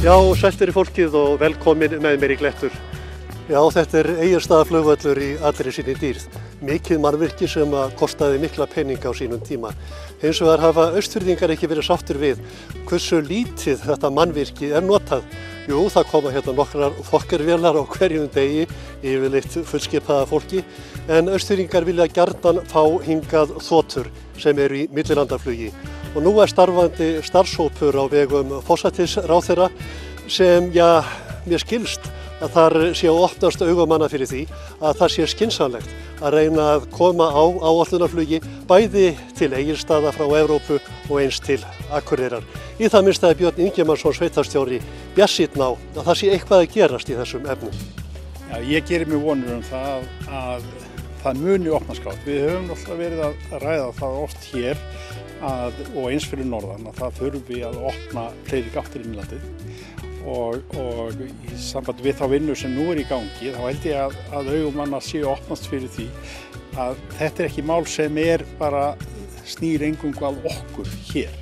Já, sælt fyrir fólkið og velkomin með mér í Glettur. Já, þetta Egilsstaðaflugvöllur í allri sinni dýrð. Mikið mannvirki sem kostaði mikla peninga á sínum tíma. Hins vegar hafa Austfirðingar ekki verið sáttir við hversu lítið þetta mannvirki notað. Jú, það koma hérna nokkrar Fokkervélar á hverjum degi, yfirleitt fullskipaða fólki, en Austfirðingar vilja gjarnan fá hingað þotur sem eru í millilandaflugi. Og nú starfandi starfshópur á vegum forsætisráðherra sem, mér skilst að þar sé að opnast augamanna fyrir því að það sé skynsamlegt að reyna að koma á áætlunarflugi bæði til Egilsstaða frá Evrópu og eins til Akureyrar. Í það minnstaði Björn Ingimarsson sveitarstjóri bjartsýnn á að það sé eitthvað að gerast í þessum efnum. Já, ég gerir mig vonur það að það muni opnast gátt. Við höfum alltaf verið að ræða það oft hér og eins fyrir norðan að það þurfi að opna fleiri gáttir inn í landið. Og í sambandi við þá vinnu sem nú í gangi, þá held ég að augumanna séu opnast fyrir því að þetta ekki mál sem bara snýr eingöngu að okkur hér.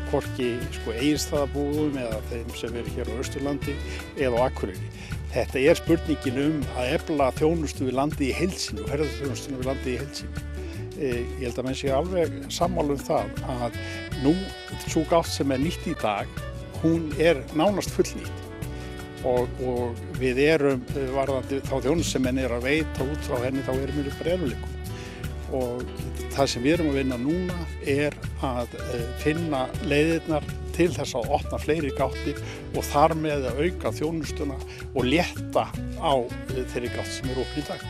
Hvorki Egilsstaðabúum eða þeim sem eru hér á Austurlandi eða á Akureyri. Þetta spurningin að efla þjónustu við landið í heild sinni og ferðaþjónustuna við landið í heild sinni. Ég held að menn sé alveg sammála það að nú sú gátt sem nýtt í dag, hún nánast fullnýtt og við varðandi þá þjónustu sem menn að veita út frá henni, þá við bara erfiðleikum. Og það sem við erum að vinna núna að finna leiðirnar til þess að opna fleiri gáttir og þar með að auka þjónustuna og létta á þeirri gátt sem opin í dag.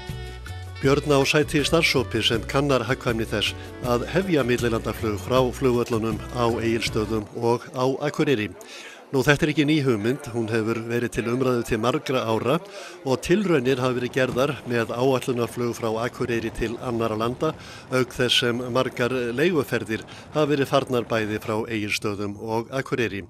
Björn á sæti starfshópi sem kannar hagkvæmni þess að hefja millilandaflug frá flugvöllunum á Egilsstöðum og á Akureyri. Nú, þetta ekki ný hugmynd, hún hefur verið til umræðu til margra ára og tilraunir hafa verið gerðar með áætlunarflug frá Akureyri til annarra landa, auk þess sem margar leiguferðir hafa verið farnar bæði frá Egilsstöðum og Akureyri.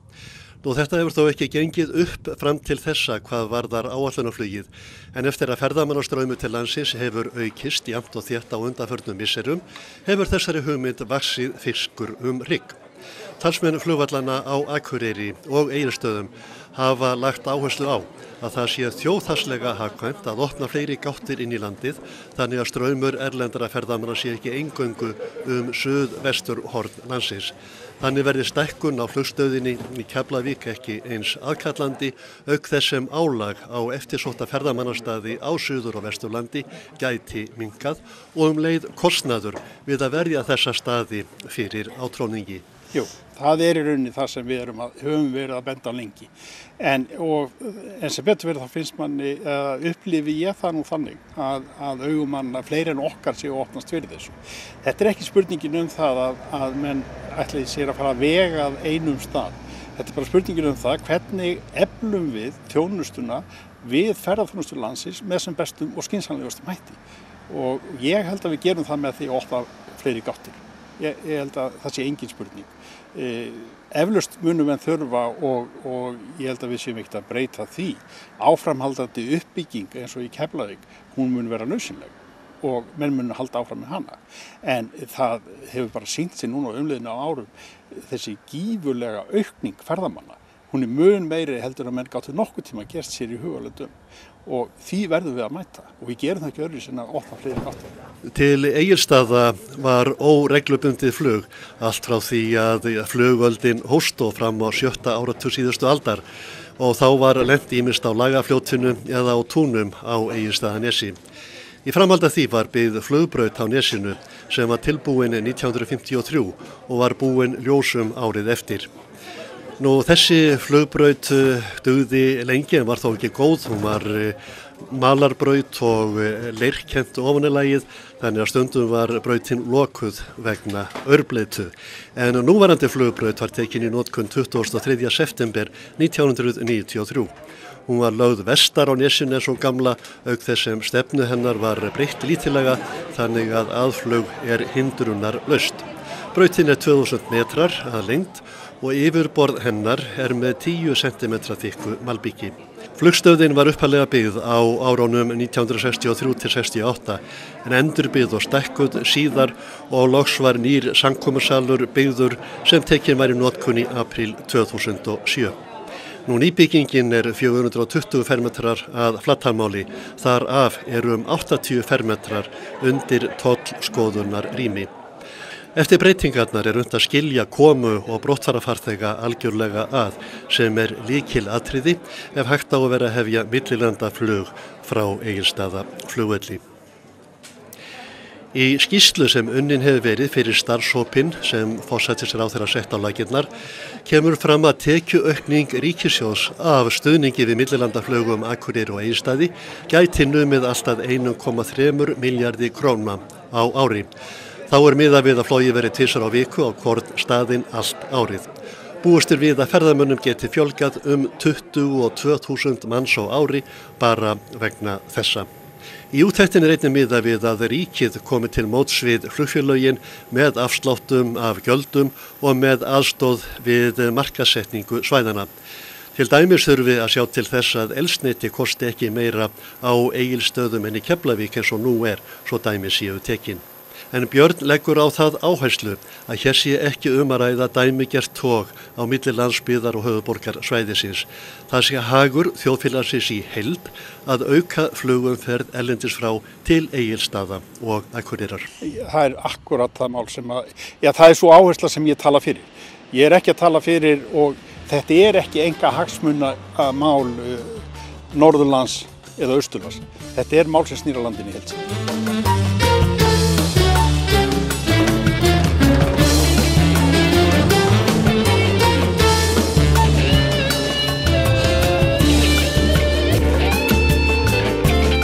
Nú, þetta hefur þó ekki gengið upp fram til þessa hvað varðar áætlunarflugið, en eftir að ferðamannastraumur til landsins hefur aukist jafnt og þétt á undanförnum misserum, hefur þessari hugmynd vaxið fiskur hrygg. Talsmenn flugvallanna á Akureyri og Egilsstöðum hafa lagt áherslu á að það sé þjóðhagslega hagkvæmt að opna fleiri gáttir inn í landið þannig að straumur erlendra ferðamanna sé ekki eingöngu suðvesturhorn landsins. Þannig verði stækkun á flugstöðinni í Keflavík ekki eins aðkallandi, auk þess sem álag á eftirsótta ferðamannastaði á Suður- og Vesturlandi gæti minnkað og leið kostnaður við að verja þessa staði fyrir átróningi. Jú, það í rauninni það sem við höfum verið að benda á lengi. En sem betur verið þá finnst manni, upplifi ég það nú þannig að augumanna fleiri en okkar séu opnast fyrir þessu. Þetta ekki spurningin það að menn ætli sér að fara að vega að einum stað. Þetta bara spurningin það hvernig eflum við þjónustuna við ferðaþjónustu landsins með sem bestum og skynsamlegustum hætti. Og ég held að við gerum það með því að opna fleiri gáttir. Ég held að það sé engin spurning. Eflaust munum en þurfa og ég held að við séum ekkert að breyta því. Áframhaldandi uppbygging eins og í Keflavík, hún mun vera nauðsynleg og menn mun halda áfram með hana. En það hefur bara sýnt sig núna á umliðinu á árum þessi gífurlega aukning ferðamanna. Hún mun meiri heldur að menn gátu nokkuð tíma að gerst sér í hugalöndum og því verðum við að mæta og við gerum það ekki öðruvísi en að opna fleiri gáttir. Til Egilsstaða var óreglubundið flug allt frá því að flugöldin hófst og fram á 7. áratug síðustu aldar og þá var lent ýmist á Lagafljótinu eða á túnum á Egilsstaðanesi. Í framhaldi af því var byggð flugbraut á nesinu sem var tilbúin 1953 og var búin ljósum árið eftir. Nú, þessi flugbraut dugði lengi en var þó ekki góð, hún var malarbraut og leirkennt ofanílagið, þannig að stundum var brautin lokuð vegna örbleitu. En núverandi flugbraut var tekin í notkun 23. september 1993. Hún var lögð vestar á nesinu eins og gamla, auk þess sem stefnu hennar var breytt lítillega, þannig að aðflug hindrunarlaust. Brautin 2000 metrar að lengd og yfirborð hennar með 10 cm þykku malbiki. Flugstöðin var upphaflega byggð á árunum 1963–68 en endurbyggð og stækkuð síðar og loks var nýr samkomusalur byggður sem tekinn var í notkun í apríl 2007. Nú nýbyggingin 420 fermetrar að flatarmáli, þar af eru 80 fermetrar undir tollskoðunar rými. Eftir breytingarnar unnt að skilja komu og brottfarafarþega algjörlega að, sem lykilatriði ef hægt á að vera að hefja millilandaflug frá Egilsstaðaflugvelli. Í skýrslu sem unnin hefur verið fyrir starfshópinn sem forsætisráðherra sett á laggirnar kemur fram að tekjuaukning ríkissjóðs af stuðningi við millilandaflugum Akureyri og Egilsstaði gæti numið allt að 1,3 milljarði króna á ári. Þá miðað við að flogið verið tvisvar á viku á hvorn staðinn allt árið. Búist við að ferðamönnum geti fjölgað 22.000 manns á ári bara vegna þessa. Í úttektinni einnig miðað við að ríkið komi til móts við flugfélögin með afsláttum af gjöldum og með aðstoð við markaðssetningu svæðanna. Til dæmis þurfi að sjá til þess að eldsneyti kosti ekki meira á Egilsstöðum en í Keflavík eins og nú svo dæmi séu tekin. En Björn leggur á það áherslu að hér sé ekki að ræða dæmigert tog á milli landsbyggðar og höfuðborgarsvæðisins. Það sé hagur þjóðfélagsins í heild að auka flugumferð erlendis frá til Egilsstaða og Akureyrar. Það akkurat það mál sem það svo áhersla sem ég tala fyrir. Ég ekki að tala fyrir og þetta ekki enga hagsmuna mál Norðurlands eða Austurlands. Þetta mál sem snýr á landinu í heild sinni.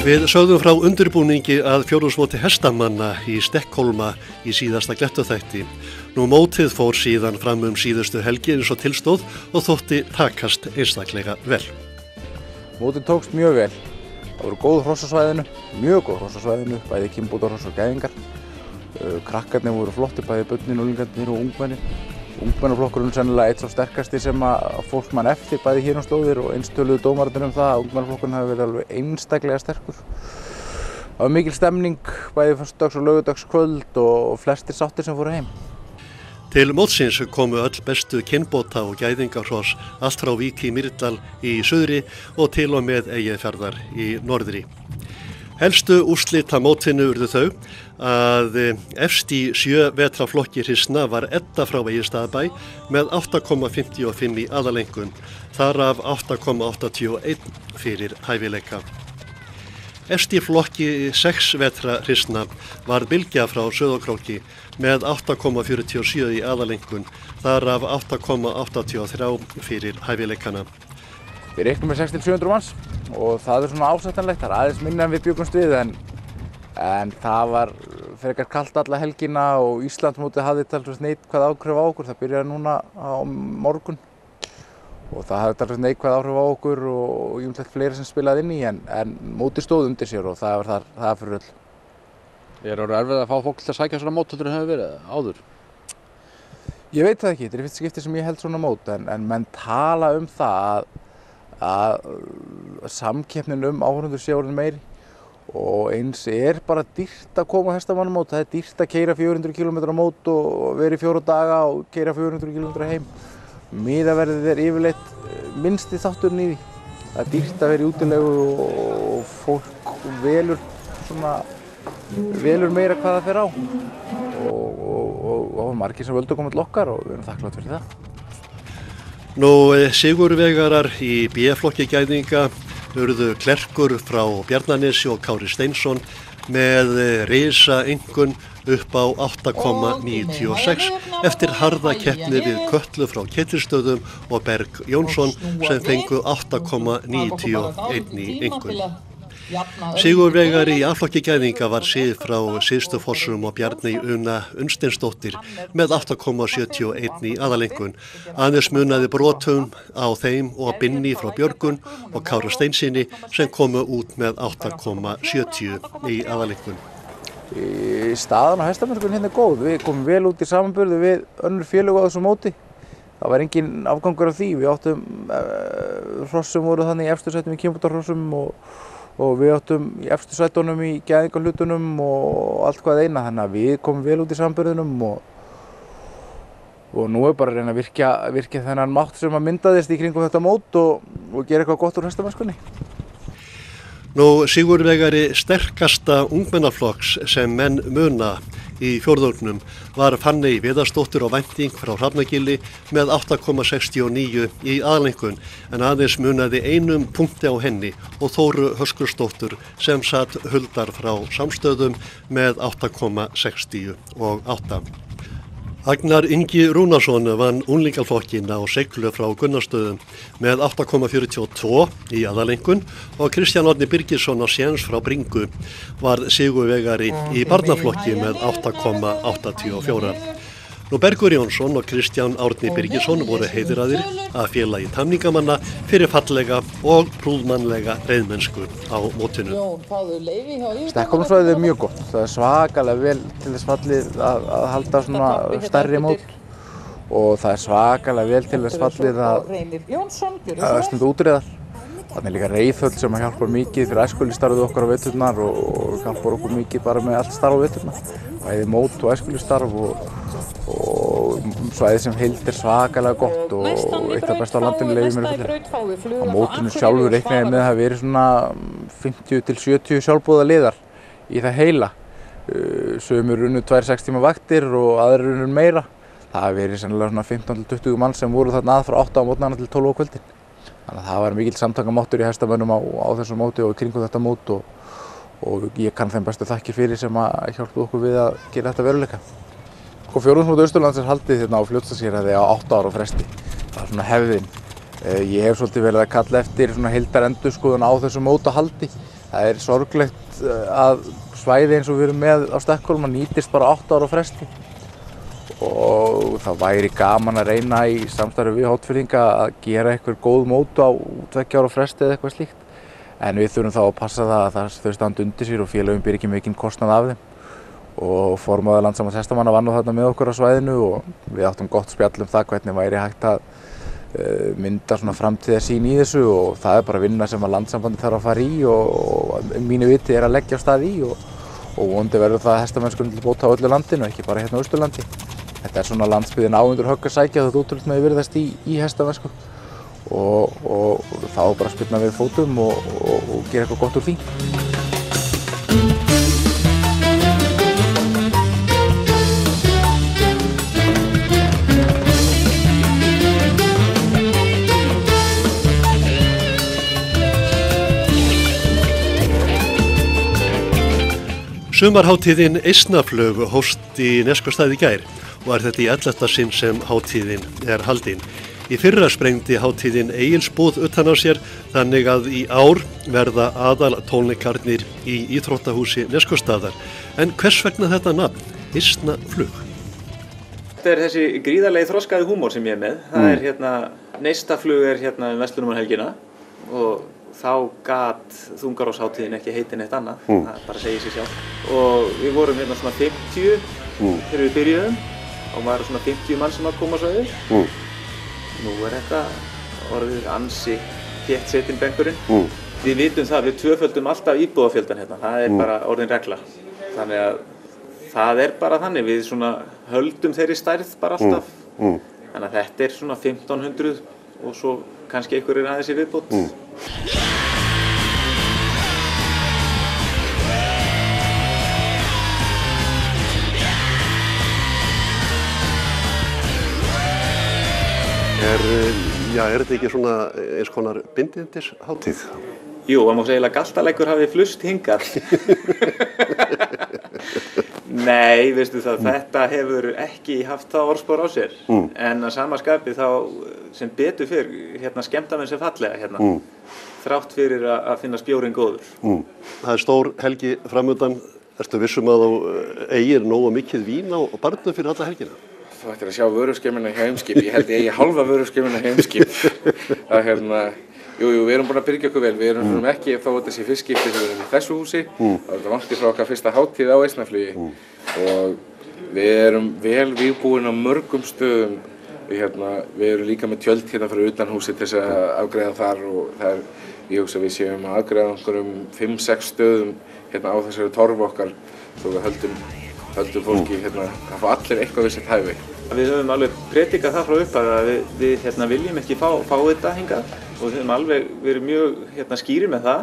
Við sögðum frá undirbúningi að fjórðungsmóti hestamanna í Stekkhólma í síðasta glettuþætti. Nú mótið fór síðan fram síðustu helgi eins og tilstóð og þótti takast einstaklega vel. Mótið tókst mjög vel. Það voru góð hross á svæðinu, mjög góð hross á svæðinu, bæði kynbótarhross og gæðingar. Krakkarnir voru flottir, bæði börnin, unglingarnir og ungmennin. Ungmennaflokkurinn sennilega eitt svo sterkasti sem að fólk mann eftir bæði hér slóðir og einstöluðu dómararnir það að ungmennaflokkurinn hafi verið alveg einstaklega sterkur. Það var mikil stemning bæði föstudags og laugardagskvöld og flestir sáttir sem fóru heim. Til mótsins komu öll bestu kynbóta og gæðingarhross allt frá Vík í Mýrdal í suðri og til og með Eyjafjarðar í norðri. Helstu úrslit á mótinu urðu þau að efst í 7 vetra flokki hryssna var Edda frá Egilsstaðabæ með 8,55 í aðalengun, þar af 8,81 fyrir hæfileika. Efst í flokki 6 vetra hryssna var Bylgja frá Sauðárkróki með 8,47 í aðalengun, þar af 8,83 fyrir hæfileikana. Við reiknum með 600-700 manns og það svona ásættanlegt, það aðeins minna en við bjuggumst við en það var frekar kalt alla helgina og Íslandsmótið hafði talsvert neikvæð áhrif á okkur. Það byrjaði núna á morgun og það hafði talsvert neikvæð áhrif á okkur og ýmislegt fleiri sem spilaði inn í en mótið stóð undir sér og það var það fyrir öll. Orðið erfitt að fá fólk til að sækja svona mót heldur en hefur verið áður? Ég veit það ekki, þetta fyrsta skipti sem ég held svona mót en menn tala það að samkeppnin áhorfendur sé orðin meiri og eins bara dýrt að koma á hestamannamót. Það dýrt að keyra 400 km mót og vera í 4 daga og keyra 400 km heim. Miðaverðið yfirleitt minnsti þátturinn í því. Það dýrt að vera í útilegu og fólk velur meira hvað það fer á og margir sem völdu að koma til okkar og við erum þakklátt fyrir það. Nú sigurvegarar í B-flokki gæðinga urðu Klerkur frá Bjarnanesi og Kári Steinsson með risaengun upp á 8,96 eftir harða keppni við Kötlu frá Ketilsstöðum og Berg Jónsson sem fengu 8,91 í engun. Sigurvegari í A-flokki gæðinga var Sif frá Syðstufossum og Bjarney Una Unnsteinsdóttir með 8,71 í aðalengun. Aðeins munaði brotum á þeim og Binni frá Björgun og Kára Steinsinni sem komu út með 8,70 í aðalengun. Staðan á hestamennskunni hérna góð. Við komum vel út í samanburði við önnur félög á þessu móti. Það var engin afgangur af því. Við áttum hross sem voru þannig í efstu sætum í kynbótarhrossum og við áttum í efstu sætunum í gæðingarhlutunum og allt hvað eina, þannig að við komum vel út í samanburðinum og nú bara að reyna að virkja þennan mátt sem að myndaðist í kringum þetta mót og gera eitthvað gott úr hestamennskunni. Nú sigurvegari sterkasta ungmennaflokks sem menn muna í fjórðungnum var Fanney Viðarsdóttir á vænting frá Hrafnagili með 8,69 í aðlengun en aðeins munaði einum punkti á henni og Þóru Höskuldsdóttur sem satt huldar frá Samstöðum með 8,68. Agnar Ingi Rúnarsson vann unglingalflokkinn á seiglu frá Gunnarsstöðum með 8,42 í aðalengun og Kristján Árni Birgisson á séns frá Bringu var sigurvegari í barnaflokki með 8,84. Nú Bergur Jónsson og Kristján Árni Birgisson voru heiðraðir að félagi tamningamanna fyrir fallega og prúðmannlega reiðmennsku á mótinu. Stekkholmssvæðið mjög gott. Það svakalega vel til þess fallið að halda svona stærri mót og það svakalega vel til þess fallið að stunda útreiðar. Þannig líka reiðhöll sem hjálpar mikið fyrir æskulýðsstarfið okkar á veturnar og hjálpar okkur mikið bara með allt starf á veturnar. Bæði mót og æskulýðsstarf og svæðið sem heild svakalega gott og eitt af besta á landinu leyfir mér að fullyrða. Á mótinu sjálfur reiknaði með að það veri svona 50 til 70 sjálfboðaliðar í það heila. Sumir unnu 2-6 tíma vaktir og aðrir unnu meira. Það hafi verið sennilega svona 15 til 20 mann sem voru þarna að frá 8 á mótnana til 12 á kvöldin. Þannig að það var mikill samtakamáttur í hestamönnum á þessu móti og í kringum þetta mót og ég kann þeim bestu þakkir fyrir sem að hjálpa okkur við að gera þetta veruleika. Fjórðungsmót Austurlands haldið hérna á Fljótsdalshéraði á 8 ára fresti. Það er svona hefðin. Ég hef svolítið verið að kalla eftir svona heildarendurskoðun á þessu mótahaldi. Það er sorglegt að svæði eins og við erum með á Stekkholm nýtist bara 8 ára fresti. Og það væri gaman að reyna í samstarfi við Hornfirðinga að gera eitthvað góð mót á 2 ára fresti eða eitthvað slíkt. En við þurfum þá að passa það að þau standi undir sér og félögum beri ekki mikinn kostnað af þeim. Og formaður Landssambands hestamanna vann á þarna með okkur á svæðinu og við áttum gott spjall það hvernig væri hægt að mynda svona framtíðarsýn í þessu og það er bara vinna sem að Landssambandið þarf að fara í og mínu viti að leggja af stað í og vonandi verður það hestamennskunni til bóta á öllu landinu, ekki bara hérna á Austurlandi. Þetta er svona landsbyggðin á undir högg að sækja þetta útrúlega með virðast í hestamennsku og þá bara spilna við fótum og gera eitthvað gott úr því. Sumarhátíðin Eisnaflug hófst í Neskaupstað í gær og er þetta í 11. sinn sem hátíðin er haldin. Í fyrra sprengdi hátíðin Egilsbúð utan á sér þannig að í ár verða aðal tónleikarnir í íþróttahúsi Neskaupstaðar. En hvers vegna þetta nafn, Eisnaflug? Þetta er þessi gríðarlegi þroskaði húmór sem ég er með. Það er hérna, Neistaflug er hérna Verslunarmannahelgina og þá gat Þungarós-hátíðin ekki heitið neitt annað, það bara segir sig sjálf. Og við vorum hérna svona 50 þegar við byrjuðum og maður svona 50 mann sem að koma svo yfir. Nú er þetta orðið ansi þéttsetinn bekkurinn. Við vitum það, við tvöföldum alltaf íbúðafjöldan hérna, það er bara orðin regla. Þannig að það er bara þannig, við svona höldum þeirri stærð bara alltaf. Þannig að þetta er svona 1500 og svo kannski einhverjir aðeins í viðbót. Er þetta ekki svona eins konar bindindishátíð? Jú, það má segja að galtaleggur hafi flust hingað. Nei, veistu það, þetta hefur ekki haft það orðspor á sér. En að sama skapi þá sem betur fyrr, hérna skemmtamenn sem fallega hérna. Þrátt fyrir að finna bjórinn góður. Það er stór helgi framundan. Ertu vissum að þú eigir nógu mikið vín á barnum fyrir alla helgina? Þú ættir að sjá vöruskemmina hjá Heimskip. Ég held ég eigi halva vöruskemmina hjá Heimskip. Jú, við erum búin að byrja okkur vel. Við erum ekki, þá þetta sé fyrst skipti sem við erum í þessu húsi. Það er vantir frá okkar fyrsta hátíð á Eisnaflugi. Og við erum vel vígbúin á mörgum stöðum. Við erum líka með tjöld hérna fyrir utan húsi til þess að afgreiða þar og það er, ég hugsa við séum að afgreiða einhverjum 5-6 stöðum hérna á þessari torfu okkar. Svo við höldum höldum fólki að fá allir eitthvað við sitt hæfi. Við höfum alveg predikað það frá upphafi að við viljum ekki fá þetta hingað og við höfum alveg verið mjög skýrir með það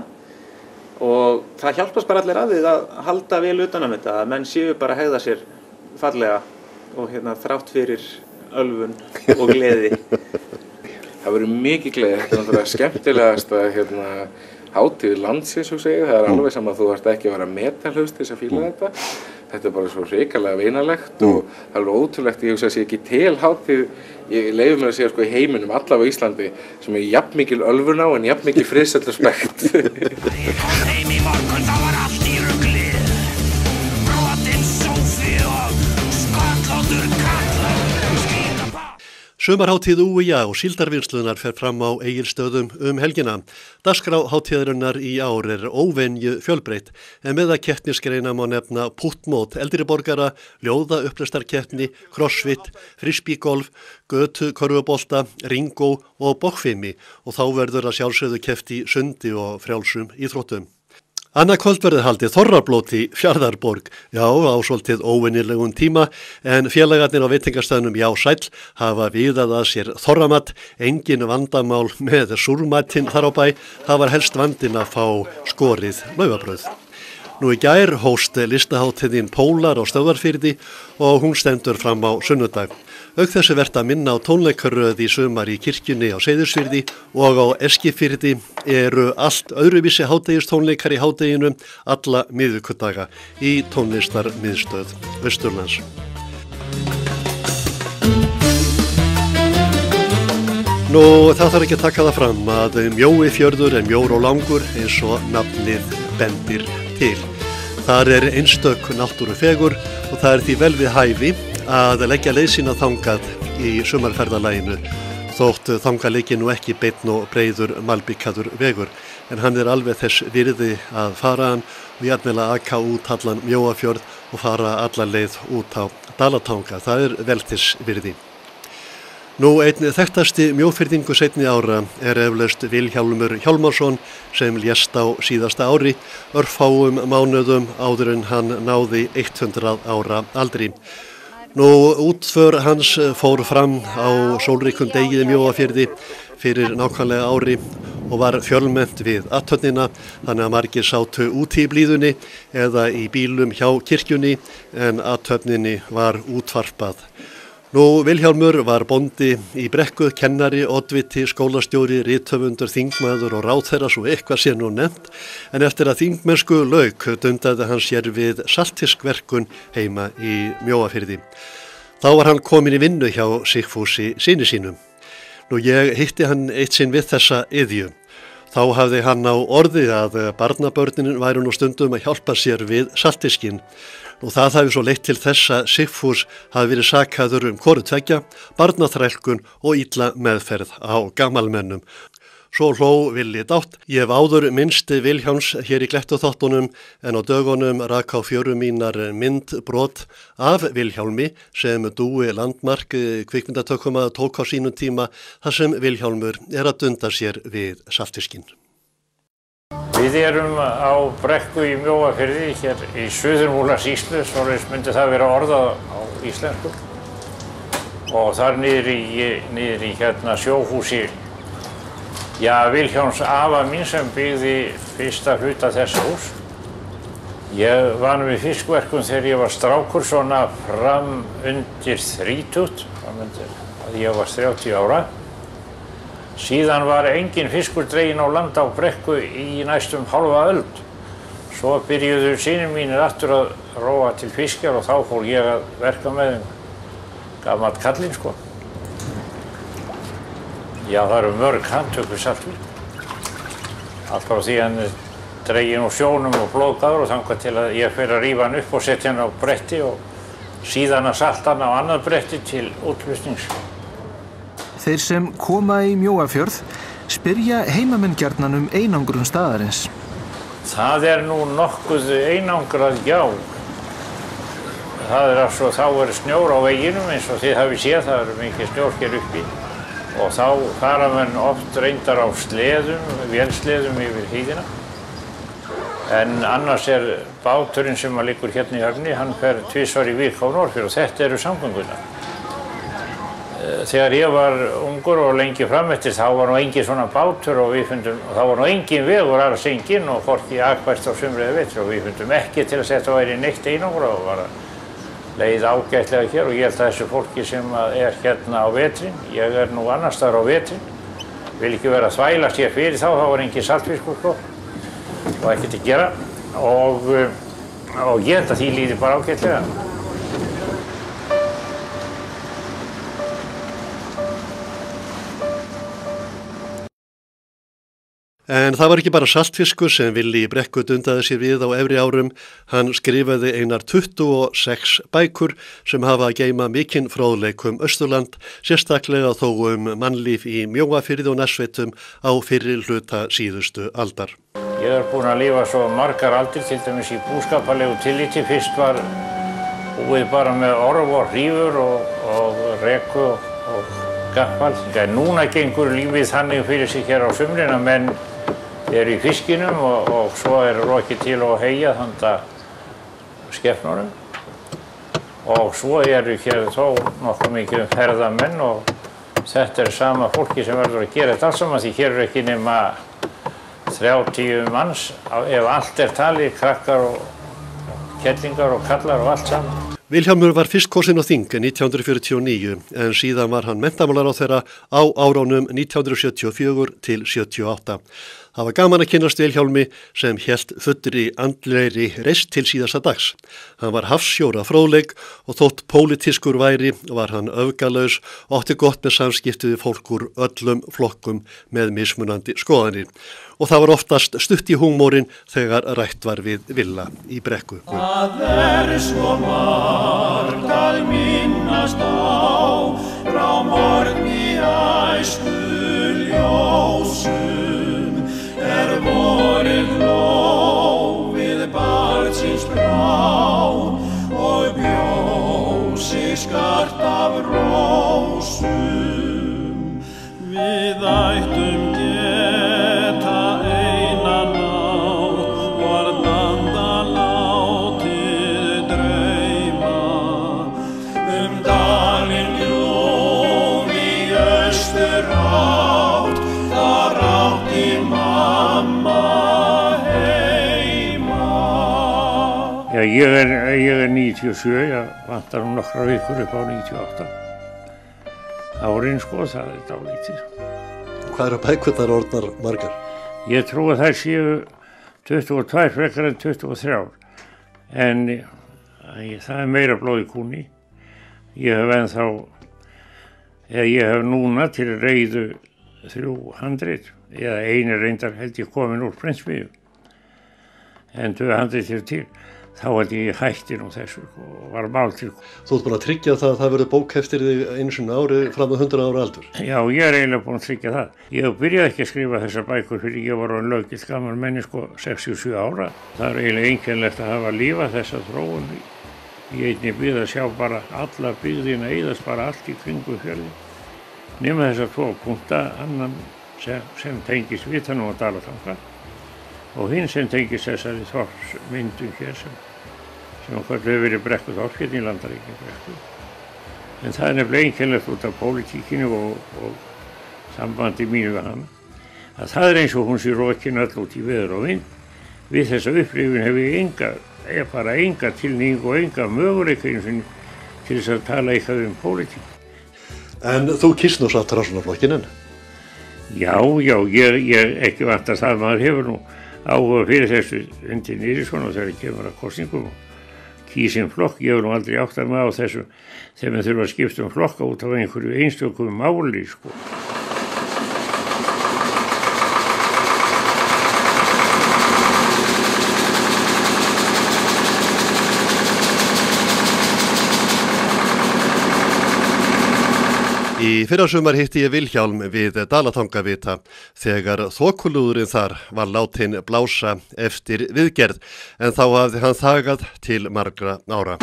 og það hjálpast bara allir að við að halda vel utan um þetta, að menn séu bara að hegða sér fallega og þrátt fyrir ölvun og gleði. Það verður mikið gleði, þetta er náttúrulega skemmtilegasta hátíð landsins, það er alveg sama að þú ert ekki að vera metanhlaust til þess að fíla þetta. Þetta er bara svo hrikalega vinalegt og það er ótrúlegt, ég hugsa að sé ekki til hátíð, ég leyfi mér að segja í heiminum, allavega á Íslandi, sem er jafn mikil ölfun á en jafn mikil friðsæll og spekt. Ég kom heim í morgun, þá var allt í rugli, brotinn sófi og skollóttur kall. Sumarhátíð ÚIA og síldarvinnslunar fer fram á Egilsstöðum helgina. Dagskrá hátíðarinnar í ár er óvenju fjölbreytt, en með að keppnisgreina má nefna puttmót eldri borgara, ljóða upplestarkeppni, crossfit, frisbeegolf, götu, körfubolta, ringó og bokkfimi og þá verður að sjálfsögðu keppt í sundi og frjálsum íþróttum. Annað kvöld verður haldið þorrablót í Fjarðarborg, já á svolítið óvenjulegum tíma, en félagarnir á veitingastaðnum Já Sæll hafa viðað að sér þorramatt, engin vandamál með súrmatinn þar á bæ, það var helst vandinn að fá skorið laufabrauð. Nú í gær hóst listahátíðin Pólar á Stöðvarfirði og hún stendur fram á sunnudag. Auk þessi vert að minna á tónleikaröð í sumar í kirkjunni á Seyðisfirði og á Eskifirði eru allt öðruvísi hádegistónleikar í hádeginu alla miðvikudaga í tónlistarmiðstöð Austurlands. Nú það þarf ekki að taka það fram að mjói fjörður er mjór og langur eins og nafnið bendir til. Þar er einstök náttúrufegur og það er því vel við hæfi að leggja leið sína þangað í sumarferðalaginu þótt þangað leiki nú ekki beinn og breiður malbikaður vegur en hann er alveg þess virði að fara hann og jafnvel að aka út allan Mjóafjörð og fara alla leið út á Dalatanga. Það er vel þess virði. Nú einn þekktasti mjófirðingu seinni ára er eflaust Vilhjálmur Hjálmarsson sem lést á síðasta ári, örfáum mánuðum áður en hann náði 100 ára aldri. Nú útför hans fór fram á sólríkum degi í Mjóafirði fyrir nákvæmlega ári og var fjölmennt við athöfnina þannig að margir sátu úti í blíðunni eða í bílum hjá kirkjunni en athöfninni var útvarpað. Nú Vilhjálmur var bóndi í Brekku, kennari, oddviti, skólastjóri, rithöfundur, þingmaður og ráðherra svo eitthvað sé nú nefnt, en eftir að þingmennsku lauk dundaði hann sér við saltfiskverkun heima í Mjóafirði. Þá var hann komin í vinnu hjá Sigfúsi syni sínum. Nú ég hitti hann eitt sinn við þessa iðju. Þá hafði hann á orði að barnabörnin væru nú stundum að hjálpa sér við saltfiskinn. Og það hafi svo leitt til þess að Sigfús hafi verið sakaður hvoru tveggja, barnaþrælkun og illa meðferð á gamalmennum. Svo hló Villi dátt. Ég hef áður minnst Vilhjálms hér í Glettuþáttunum en á dögunum rak á fjörum mínar myndbrot af Vilhjálmi sem Dúi Landmark kvikmyndatökumaður tók á sínum tíma þar sem Vilhjálmur er að dunda sér við saltfiskinn. Við erum á Brekku í Mjóafirði, hér í Suðurmúlasýslu, svoleiðis myndi það vera orðað á íslensku. Og þar niður í sjóhúsi, Vilhjálms afa mín sem byggði fyrsta hluta þessa hús. Ég var við fiskverkum þegar ég var strákur, svona fram undir 30, að ég var 30 ára. Síðan var engin fiskur dreginn á land á Brekku í næstum hálfa öld. Svo byrjuðu synir mínir aftur að róa til fiskjar og þá fór ég að verka með þeim. Gamall kallinn sko. Já, það eru mörg handtökur saltfisk. Allt frá því hann er dreginn úr sjónum og blóðgaður og þangað til að ég fer að rífa hann upp og setja hann á bretti og síðan að salta hann á annað bretti til útflutnings. Þeir sem koma í Mjóafjörð spyrja heimamenn gjarnan einangrun staðarins. Það er nú nokkuð einangrað, já. Það er þá er snjór á veginum eins og þið hafið séð, það eru mikið snjór hér uppi. Og þá fara menn oft reyndar á sleðum, vélsleðum yfir hlíðina. En annars báturinn sem liggur hérna í höfni, hann fer tvisvar í viku á Norðfjörð og þetta eru samgöngurnar. Þegar ég var ungur og lengi frameftir þá var nú engin svona bátur og þá var nú engin vegur alls engin og hvorki akfært á sumri eða vetri og við fundum ekki til að þetta væri neitt einangrað og var að leið ágætlega hér og ég held að þessu fólki sem hérna á vetrin, ég nú annars staðar á vetrin, vil ekki vera að þvælast hér fyrir þá var engin saltfiskur sko. Og ekkert að gera og ég held að því líði bara ágætlega. En það var ekki bara saltfiskur sem Villi Brekku dundaði sér við á efri árum. Hann skrifaði einar 26 bækur sem hafa að geyma mikinn fróðleik Austurland, sérstaklega þó mannlíf í Mjóafirði og nærsveitum á fyrri hluta síðustu aldar. Ég búinn að lifa svo margar aldir, til dæmis í búskapalegu tilliti. Fyrst var búið bara með orf og hrífur og reku og gaffal. En núna gengur lífið þannig fyrir sig hér á sumrin að menn eru í fiskinum og svo rokið til og heyja handa skepnunum. Og svo eru hér þó nokkuð mikið ferðamenn og þetta sama fólki sem verður að gera þetta allt saman því hér ekki nema 30 manns, ef allt talið, krakkar og kellingar og kallar og allt saman. Vilhjálmur var fyrst kosinn á þing 1949 en síðan var hann menntamálaráðherra á árunum 1974 til 78. Það var gaman að kynnast Vilhjálmi sem hélt fullri andlegri reisn til síðasta dags. Hann var hafsjóra fróðleik og þótt pólitískur væri var hann öfgalaus og átti gott með samskipti við fólk úr öllum flokkum með mismunandi skoðanir. Og það var oftast stutt í húmórin þegar rætt var við Villa í Brekku. Það svo margt að minnast á frá morgni æsku ljósum vorið ló við barnsins brá og bjó sig skart af rósum. Við ættum geta eina nátt varðanda látið dreyma dalinn ljúf í austurátt þar átti mamma heima. Já, ég 97, ég vantar nokkra vikur upp á 98. Árin sko, það dálítið. Hvað eru bækurnar orðnar margar? Ég trú að þær séu 22 frekar en 23. En það meira blóð í kúnni. Ég hef núna til reiðu 3 handrit. Eða einu reyndar held ég komin úr prentsmiðju. En 2 handrit eru til. Þá held ég hætti nú þessu og var mál til. Þú ert búin að tryggja það að það verður bók eftir þig einu sinni ári fram að 100 ára aldur? Já, ég eiginlega búin að tryggja það. Ég byrjaði ekki að skrifa þessar bækur fyrir ég var orðinn löggilt gamall menneski 67 ára. Það eiginlega einkennilegt að hafa lifað þessa þróun í einni byggð að sjá bara alla byggðina eyðast bara allt í kringu fjörðin. Nema þessar 2 punkta, annan sem tengist Vitanum og Dalatanga og hinn sem tengist þessari þorsmyndum hér sem hvað hefur verið Brekku þorskinn í Landaríkjum Brekku. En það nefnilega einkennilegt út af pólitíkinu og sambandi mínu við hann að það eins og hún sé rokin öll út í veður og vind. Við þessa upplifun hef ég bara enga tilnýjung og enga möguleika til þess að tala eitthvað pólitík. En þú kýrst nú satt Framsóknarflokkinn enn? Já, ég ekki vant að það maður hefur nú áhuga fyrir þessu undir niður svona þegar ég kemur að kosningum og kýsinn flokk. Ég hef nú aldrei áttað mig á þessu þegar við þurfum að skipta flokka út af einhverju einstökum máli sko. Í fyrrasumar hitti ég Vilhjálm við Dalatangavita þegar þokulúðurinn þar var látin blása eftir viðgerð en þá hafði hann þagað til margra ára.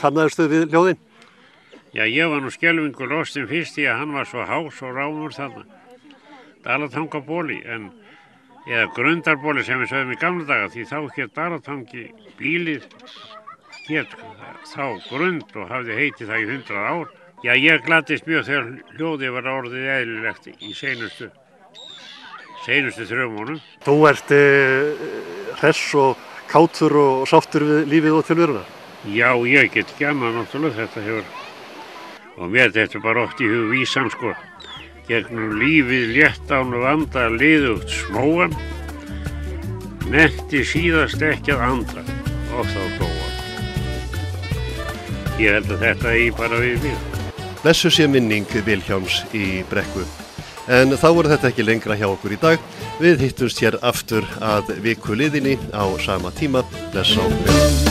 Kannaðistu við ljóðin? Já, ég var nú skelfingu lostin fyrst því að hann var svo hás og rámur þarna. Dalatangabóli, eða Grundarbóli sem við sögðum í gamla daga, því þá hér Dalatangi bílið hér þá Grund og hafði heitið það í 100 ár. Já, ég gladdist mjög þegar hljóðið var orðið eðlilegt í seinustu 3 mánuðum. Þú ert hress og kátur og sáttur við lífið og tilveruna? Já, ég get ekki annað náttúrulega þetta hefur. Og mér þetta bara oft í hug vísan sko. Gegnum lífið létt án vanda liðugt smóan, nennti síðast ekki að anda og þá dóa. Ég held að þetta eigi bara við mig. Blessuð sé minning Vilhjálms í Brekku. En þá voru þetta ekki lengra hjá okkur í dag. Við hittumst hér aftur að viku liðinni á sama tíma. Bless á vel.